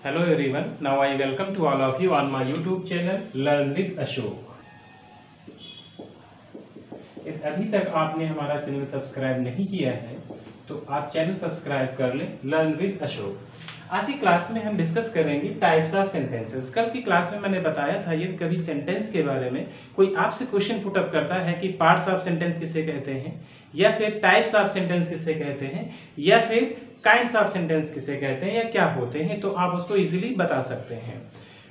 Hello everyone, now I welcome to all of you on my YouTube channel Learn with Ashok। यदि अभी तक आपने हमारा channel subscribe नहीं किया है तो आप चैनल सब्सक्राइब कर लें लर्न विद अशोक। आज की क्लास में हम डिस्कस करेंगे टाइप्स ऑफ सेंटेंसेस। कल की क्लास में मैंने बताया था यदि कभी सेंटेंस के बारे में कोई आपसे क्वेश्चन पुट अप करता है कि पार्ट्स ऑफ सेंटेंस किसे कहते हैं, या फिर टाइप्स ऑफ सेंटेंस किसे कहते हैं, या फिर काइंड्स ऑफ सेंटेंस किसे कहते हैं, या क्या होते हैं, तो आप उसको इजीली बता सकते हैं।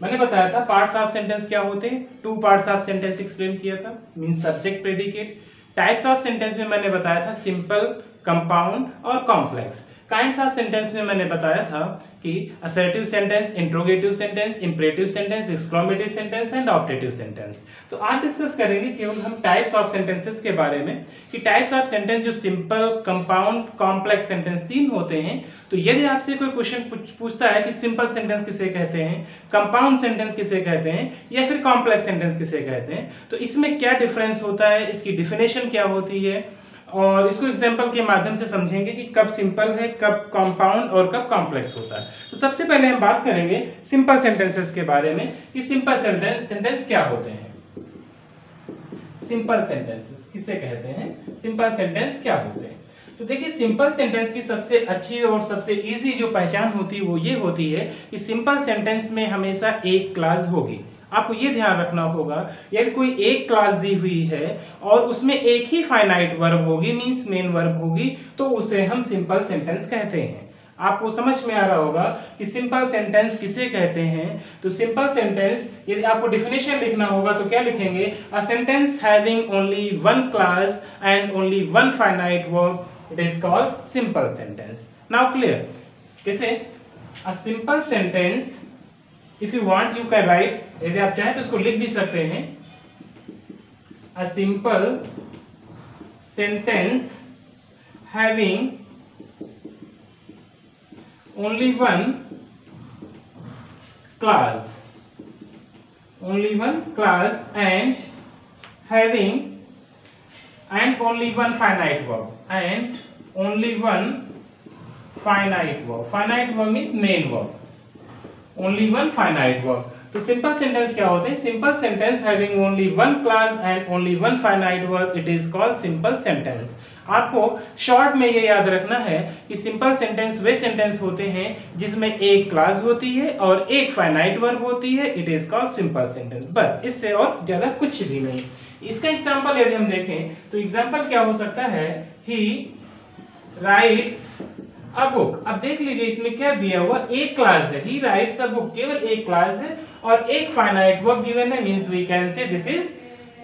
मैंने बताया था पार्ट्स ऑफ सेंटेंस क्या होते हैं, two parts of sentence explain किया था, mean subject predicate. Types of sentence में मैंने बताया था सिंपल, कंपाउंड और कॉम्प्लेक्स। काइंड्स ऑफ सेंटेंस में मैंने बताया था कि assertive sentence, interrogative sentence, imperative sentence, exclamative sentence and optative sentence. तो आज डिस्कस करेंगे केवल हम टाइप्स ऑफ सेंटेंसेस के बारे में कि टाइप्स ऑफ सेंटेंस जो सिंपल, कंपाउंड, कॉम्प्लेक्स सेंटेंस तीन होते हैं। तो यदि आपसे कोई क्वेश्चन पूछता है कि सिंपल सेंटेंस किसे कहते हैं, कंपाउंड सेंटेंस किसे कहते हैं, या फिर कॉम्प्लेक्स सेंटेंस किसे कहते हैं, तो इसमें क्या डिफरेंस होता है, इसकी डिफिनेशन क्या होती है, और इसको एग्जांपल के माध्यम से समझेंगे कि कब सिंपल है, कब कंपाउंड और कब कॉम्प्लेक्स होता है। तो सबसे पहले हम बात करेंगे सिंपल सेंटेंसेस के बारे में कि सिंपल सेंटेंस क्या होते हैं। सिंपल सेंटेंसेस किसे कहते हैं, सिंपल सेंटेंस क्या होते हैं। तो देखिए सिंपल सेंटेंस की सबसे अच्छी और सबसे इजी जो पहचान होती है वो ये होती है कि सिंपल सेंटेंस में हमेशा एक क्लॉज होगी। आपको ये ध्यान रखना होगा यदि कोई एक क्लॉज दी हुई है और उसमें एक ही फाइनाइट वर्ब होगी, मींस मेन वर्ब होगी, तो उसे हम सिंपल सेंटेंस कहते हैं। आपको समझ में आ रहा होगा कि सिंपल सेंटेंस किसे कहते हैं। तो सिंपल सेंटेंस यदि आपको डिफिनेशन लिखना होगा तो क्या लिखेंगे, a sentence having only one clause and only one finite verb, it is called simple sentence. Now clear कैसे, a simple sentence if you want you can write, यदि आप चाहें तो इसको लिख भी सकते हैं, a simple sentence having only one clause and having and only one finite verb and only one finite verb means main verb, only one finite verb। तो सिंपल सेंटेंस क्या होते हैं, simple sentence having only one clause and only one finite verb, it is called simple sentence. आपको short में ये याद रखना है कि सिंपल सेंटेंस वे सेंटेंस होते हैं जिसमें एक क्लॉज होती है और एक फाइनाइट वर्ब होती है, it is called simple sentence. बस इससे और ज्यादा कुछ भी नहीं। इसका एग्जांपल यदि हम देखें तो एग्जांपल क्या हो सकता है, ही राइट्स अ बुक। अब देख लीजिए इसमें क्या दिया हुआ, एक क्लॉज है, ही राइट्स अ बुक, केवल एक क्लॉज है और एक फाइनाइट वर्ब गिवन है, means we can say this is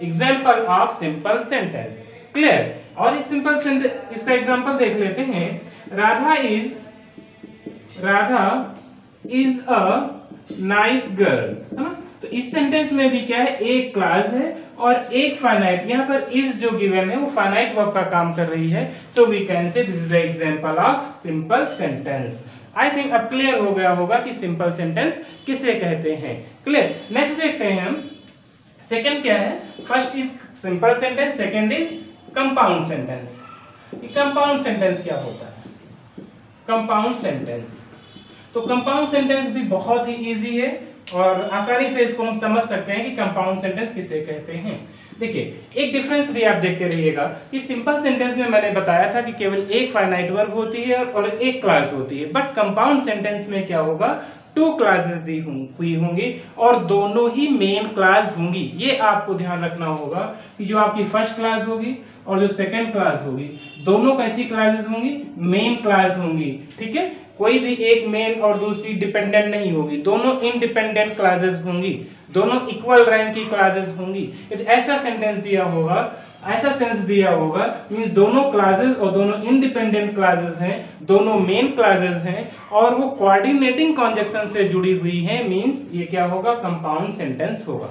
example of simple sentence. Clear. और एक सिंपल सेंटेंस इसका एग्जांपल देख लेते हैं, Radha is a nice girl, है ना। तो इस सेंटेंस में भी क्या है, एक क्लॉज है और एक फाइनाइट, यहाँ पर इज जो गिवन है वो फाइनाइट वर्ब का काम कर रही है, so we can say this is the example of simple sentence. I think अब क्लियर हो गया होगा कि सिंपल सेंटेंस किसे कहते हैं। क्लियर। नेक्स्ट देखते हैं हम, सेकंड क्या है, first is simple sentence, second is compound sentence. Compound sentence क्या होता है, कंपाउंड सेंटेंस। तो कंपाउंड सेंटेंस भी बहुत ही इजी है और आसानी से इसको हम समझ सकते हैं कि कंपाउंड सेंटेंस किसे कहते हैं। देखिए एक डिफरेंस भी आप देखते रहिएगा कि सिंपल सेंटेंस में मैंने बताया था कि केवल एक फाइनाइट वर्ब होती है और एक क्लॉज होती है, बट कंपाउंड सेंटेंस में क्या होगा, टू क्लॉजेस दी हुई होंगी और दोनों ही मेन क्लॉज होंगी। ये आपको ध्यान रखना होगा कि जो आपकी फर्स्ट क्लॉज होगी और जो सेकंड क्लॉज होगी, दोनों कैसी क्लॉजेस होंगी, मेन क्लॉज होंगी। ठीक है, कोई भी एक मेन और दूसरी डिपेंडेंट नहीं होगी, दोनों इंडिपेंडेंट क्लॉजेस होंगी, दोनों इक्वल रैंक की क्लॉजेस होंगी। यदि ऐसा सेंटेंस दिया होगा, ऐसा सेंस दिया होगा, मींस दोनों क्लॉजेस और दोनों इंडिपेंडेंट क्लॉजेस हैं, दोनों मेन क्लॉजेस हैं और वो कोऑर्डिनेटिंग कंजक्शन से जुड़ी हुई हैं, मींस ये क्या होगा, कंपाउंड सेंटेंस होगा।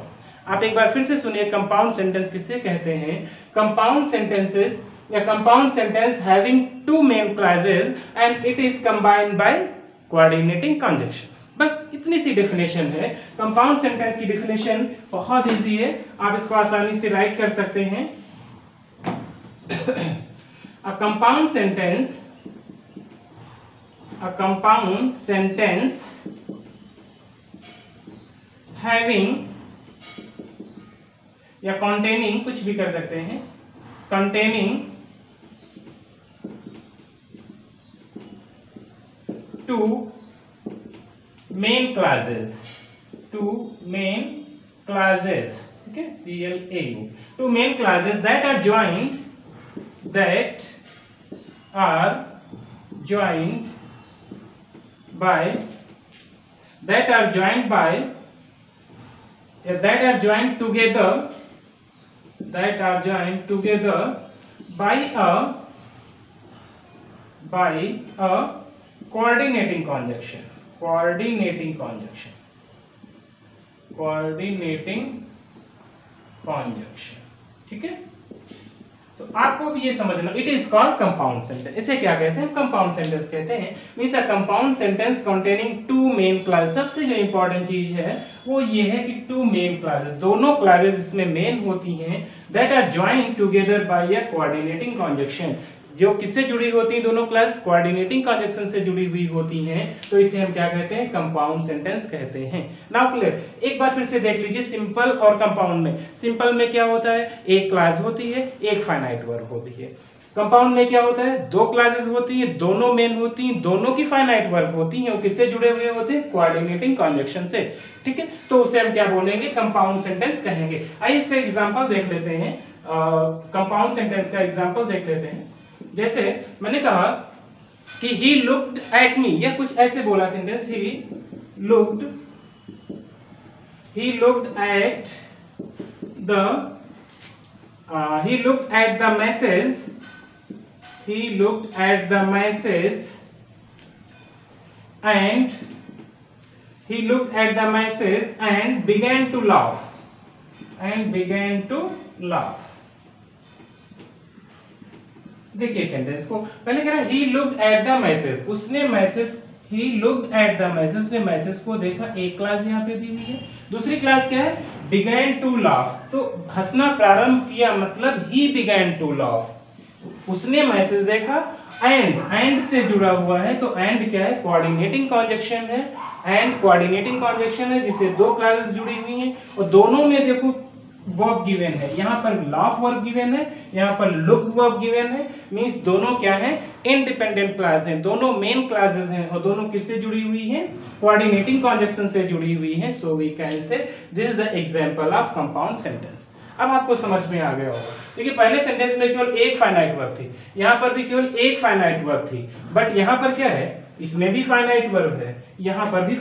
आप एक बार फिर से सुनिए, कंपाउंड सेंटेंस किसे कहते हैं, कंपाउंड सेंटेंसेस या compound sentence having two main clauses and it is combined by coordinating conjunction. बस इतनी सी डेफिनेशन है। कंपाउंड सेंटेंस की डेफिनेशन बहुत इजी है, आप इसको आसानी से राइट कर सकते हैं। A compound sentence हैविंग या containing, कुछ भी कर सकते हैं, containing two main classes, two main classes, okay, CLAU, two main classes that are joined by that are joined together by a coordinating conjunction, ठीक है। तो आपको भी ये समझना, it is called compound sentence. इसे क्या कहते हैं? कंपाउंड सेंटेंस कहते हैं। Means a compound sentence containing two main class. सबसे जो इंपॉर्टेंट चीज है वो ये है कि टू मेन क्लासेस, दोनों क्लासेस इसमें मेन होती हैं, that are joined together by a coordinating conjunction. जो किससे जुड़ी होती हैं दोनों क्लास? कोऑर्डिनेटिंग कंजंक्शन से जुड़ी हुई होती हैं, तो इसे हम क्या कहते हैं? कंपाउंड सेंटेंस कहते हैं। नाउ क्लियर, एक बार फिर से देख लीजिए सिंपल और कंपाउंड में। सिंपल में क्या होता है? एक क्लास होती है, एक फाइनाइट वर्ब होती है। कंपाउंड में क्या होता है? दो क्लासेस होती हैं, दोनों मेन होती हैं, दोनों की फाइनाइट वर्ब होती हैं, और किससे जुड़े हुए होते हैं? कोऑर्डिनेटिंग कंजंक्शन से, ठीक है। तो उसे हम क्या बोलेंगे? कंपाउंड सेंटेंस कहेंगे। आइए इसका एग्जांपल देख लेते हैं। कंपाउंड सेंटेंस का एग्जांपल देख लेते हैं। जैसे मैंने कहा कि he looked at me, या कुछ ऐसे बोला sentence, he looked at the message and began to laugh। देखिए सेंटेंस को, पहले कह रहा है he looked at the message, उसने मैसेज को देखा। एक क्लास यहाँ पे दी हुई है। दूसरी क्लास क्या है? began to laugh, तो हंसना प्रारंभ किया, मतलब he began to laugh। उसने मैसेज देखा, एंड से जुड़ा हुआ है, तो एंड क्या है? कोऑर्डिनेटिंग कंजंक्शन है। एंड कोऑर्डिनेटिंग कंजंक्शन है जिससे दो क्लासेस जुड़ी हुई हैं, और दोनों में देखो वर्ब गिवन है। यहाँ पर लाफ वर्ब गिवन है, यहाँ पर लुक वर्ब गिवन है। मींस दोनों क्या है? इंडिपेंडेंट क्लास हैं, दोनों मेन क्लासेस हैं, और दोनों किससे जुड़ी हुई हैं? कोऑर्डिनेटिंग कंजंक्शन से जुड़ी हुई हैं। So we can say this is the example of compound sentence. अब आपको समझ में आ गया होगा। देखिए पहले सेंटेंस में केवल एक फाइनाइट वर्ब थी, यहाँ पर भी केवल एक फाइनाइट वर्ब थी, बट यहाँ पर क्या है? इसमें भी फाइनाइट वर्ब है, यहाँ पर भी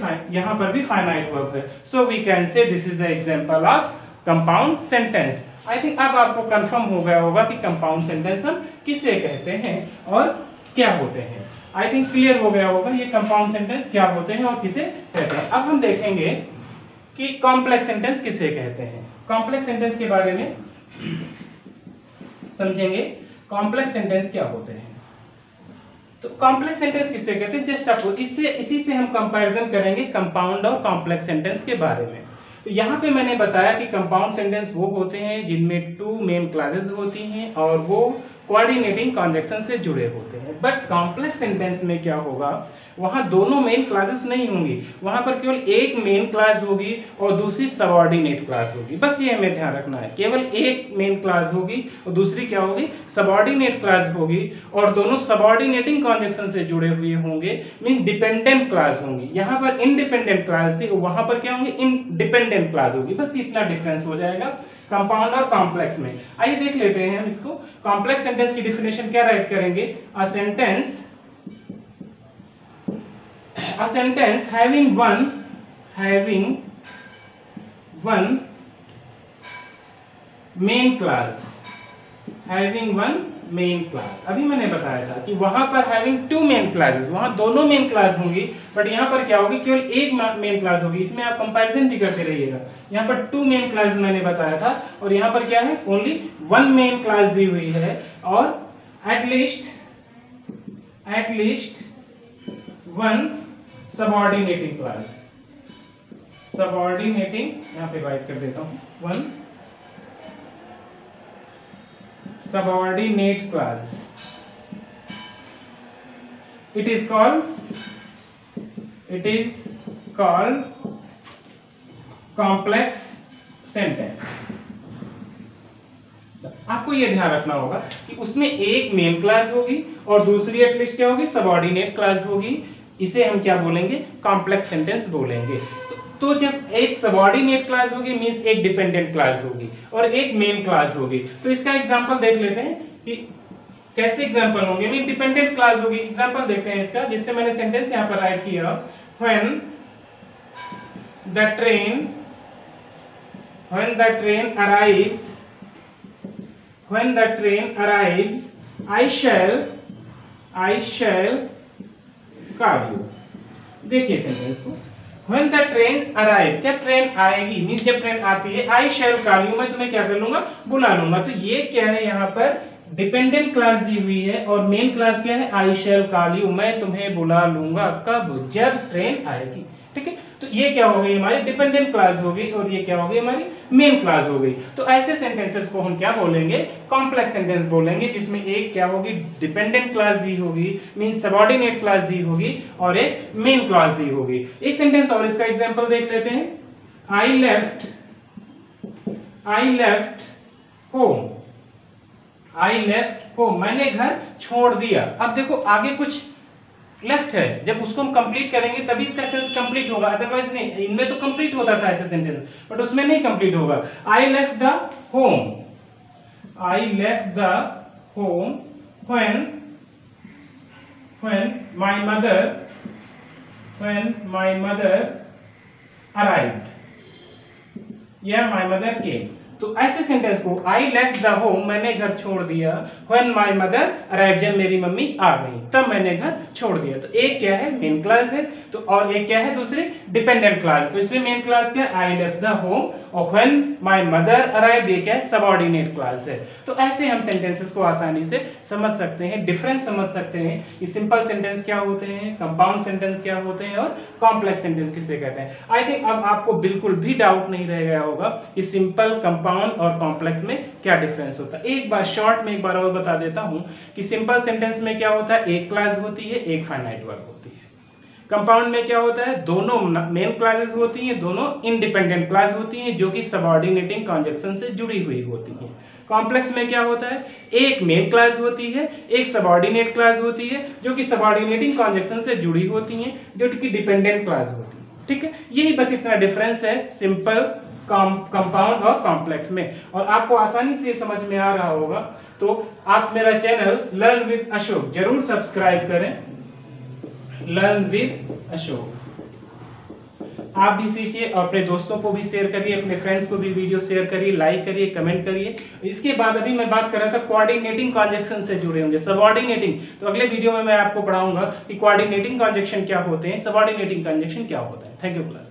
फाइनाइट वर्ब है। So we can say this is the example of compound sentence. I think अब आपको कंफर्म हो गया होगा कि कंपाउंड सेंटेंस हम किसे कहते हैं और क्या होते हैं। आई थिंक क्लियर हो गया होगा ये कंपाउंड सेंटेंस क्या होते हैं और किसे कहते हैं। अब हम देखेंगे कि कॉम्प्लेक्स सेंटेंस किसे कहते हैं। कॉम्प्लेक्स सेंटेंस के बारे में समझेंगे। कॉम्प्लेक्स सेंटेंस क्या होते हैं, तो कॉम्प्लेक्स सेंटेंस किसे कहते हैं, जस्ट आपको इसी से हम कंपैरिजन करेंगे कंपाउंड और कॉम्प्लेक्स सेंटेंस के बारे में। तो यहाँ पे मैंने बताया कि कंपाउंड सेंटेंस वो होते हैं जिनमें टू मेन क्लासेस होती हैं और वो कोऑर्डिनेटिंग कंजंक्शन से जुड़े होते हैं। बट कॉम्प्लेक्स सेंटेंस में क्या होगा, वहाँ दोनों मेन क्लासेस नहीं होंगी, वहाँ पर केवल एक मेन क्लास होगी और दूसरी सबऑर्डिनेट क्लास होगी। बस ये हमें ध्यान रखना है, केवल एक मेन क्लास होगी और दूसरी क्या होगी? सबऑर्डिनेट क्लास होगी, और दोनों सबऑर्डिनेटिंग कंजंक्शन से जुड़े हुए होंगे, मीन डिपेंडेंट क्लास होंगी। यहाँ पर इंडिपेंडेंट क्लास थी, वहाँ पर क्या होंगी? इंडिपेंडेंट क्लास होगी। बस इतना डिफरेंस हो जाएगा कंपाउंड और कॉम्प्लेक्स में। आइए देख लेते हैं हम इसको। कॉम्प्लेक्स सेंटेंस की डेफिनेशन क्या राइट करेंगे? अ sentence having one main class. अभी मैंने बताया था कि वहां पर हैविंग टू मेन क्लासेस, वहां दोनों मेन क्लास होंगी, बट यहाँ पर क्या होगी? केवल एक मेन क्लास होगी। इसमें आप कंपैरिजन भी करते रहिएगा। यहाँ पर टू मेन क्लास मैंने बताया था, और यहाँ पर क्या है? ओनली वन मेन क्लास दी हुई है, और एटलीस्ट वन सबऑर्डिनेटिंग क्लास। यहाँ पे राइट कर देता हूँ, one subordinate class. It is called complex sentence. आपको ये ध्यान रखना होगा कि उसमें एक मेन क्लास होगी और दूसरी एटलीस्ट क्या होगी, सबऑर्डिनेट क्लास होगी। इसे हम क्या बोलेंगे, कॉम्प्लेक्स सेंटेंस बोलेंगे। तो जब एक सबऑर्डिनेट क्लास होगी मींस एक डिपेंडेंट क्लास होगी और एक मेन क्लास होगी। तो इसका एग्जांपल देख लेते हैं कि कैसे एग्जांपल होंगे। मीन डिपेंडेंट क्लास होगी, एग्जांपल देखते हैं इसका, जिससे मैंने सेंटेंस यहां पर राइट किया, when the train arrives, when the train arrives, I shall call you। देखिए सेंटेंस को, when the train arrives, जब ट्रेन आएगी मींस जब ट्रेन आती है, I shall call you, मैं तुम्हें क्या कर लूंगा, बुला लूंगा। तो ये क्या है, यहाँ पर डिपेंडेंट क्लास दी हुई है और मेन क्लास क्या है, I shall call you, मैं तुम्हें बुला लूंगा कब, जब ट्रेन आएगी। ठीक है, तो ये क्या हो गई, हमारी डिपेंडेंट क्लास हो गई और ये क्या हो गई, हमारी मेन क्लास हो गई। तो ऐसे सेंटेंसेस को हम क्या बोलेंगे, कॉम्प्लेक्स सेंटेंस बोलेंगे, जिसमें एक क्या होगी, डिपेंडेंट क्लास दी होगी मींस सबऑर्डिनेट क्लास दी होगी और एक मेन क्लास दी होगी। एक सेंटेंस और इसका एग्जांपल देख लेते हैं, आई लेफ्ट होम, मैंने घर छोड़ दिया। अब देखो आगे कुछ लेफ्ट है, जब उसको हम कंप्लीट करेंगे तभी इसका सेंस कंप्लीट होगा, अदरवाइज नहीं। इनमें तो कंप्लीट होता था ऐसा सेंटेंस, बट उसमें नहीं कंप्लीट होगा। I left the home when my mother arrived या my mother came। तो ऐसे सेंटेंस को, आई लेफ्ट द होम, मैंने घर छोड़ दिया, व्हेन माय मदर अराइव, जब मेरी मम्मी आ गई तब मैंने घर छोड़ दिया। तो एक क्या है, मेन क्लास है, तो और एक क्या है, दूसरी डिपेंडेंट क्लास। तो इसमें मेन क्लास क्या है, आई लेफ्ट द होम, और व्हेन माय मदर अराइव ये क्या है, सबऑर्डिनेट क्लास है। तो ऐसे हम सेंटेंसेस को आसानी से समझ सकते हैं, डिफरेंस समझ सकते हैं कि सिंपल सेंटेंस क्या होते हैं, कंपाउंड सेंटेंस क्या होते हैं और कॉम्प्लेक्स सेंटेंस किसे कहते हैं। आई थिंक अब आपको बिल्कुल भी डाउट नहीं रह गया होगा कि सिंपल, कंपाउंड और कॉम्प्लेक्स में क्या डिफरेंस होता है। एक बार शॉर्ट में एक बार और बता देता हूं कि सिंपल सेंटेंस में क्या होता है, एक क्लास होती है, एक फाइनाइट वर्ब होती है। कंपाउंड में क्या होता है, दोनों मेन क्लासेस होती हैं, दोनों इंडिपेंडेंट क्लास होती हैं जो कि सबऑर्डिनेटिंग कंजक्शन से जुड़ी हुई होती हैं। कॉम्प्लेक्स में क्या होता है, एक मेन क्लास होती है, एक सबऑर्डिनेट क्लास होती है जो कि सबऑर्डिनेटिंग कंजक्शन से जुड़ी होती हैं, जो कि डिपेंडेंट क्लास होती है। ठीक है, यही बस इतना डिफरेंस है सिंपल, कंपाउंड और कॉम्प्लेक्स में। और आपको आसानी से समझ में आ रहा होगा तो आप मेरा चैनल लर्न विद अशोक जरूर सब्सक्राइब करें। लर्न विद अशोक आप भी सीखिए और अपने दोस्तों को भी शेयर करिए, अपने फ्रेंड्स को भी वीडियो शेयर करिए, लाइक करिए, कमेंट करिए। इसके बाद अभी मैं बात कर रहा था कोऑर्डिनेटिंग कंजक्शन से जुड़े होंगे, सबऑर्डिनेटिंग। तो अगले वीडियो में मैं आपको पढ़ाऊंगा कि कोऑर्डिनेटिंग कंजक्शन क्या होते हैं, सबऑर्डिनेटिंग कंजक्शन क्या होता है। Thank you class.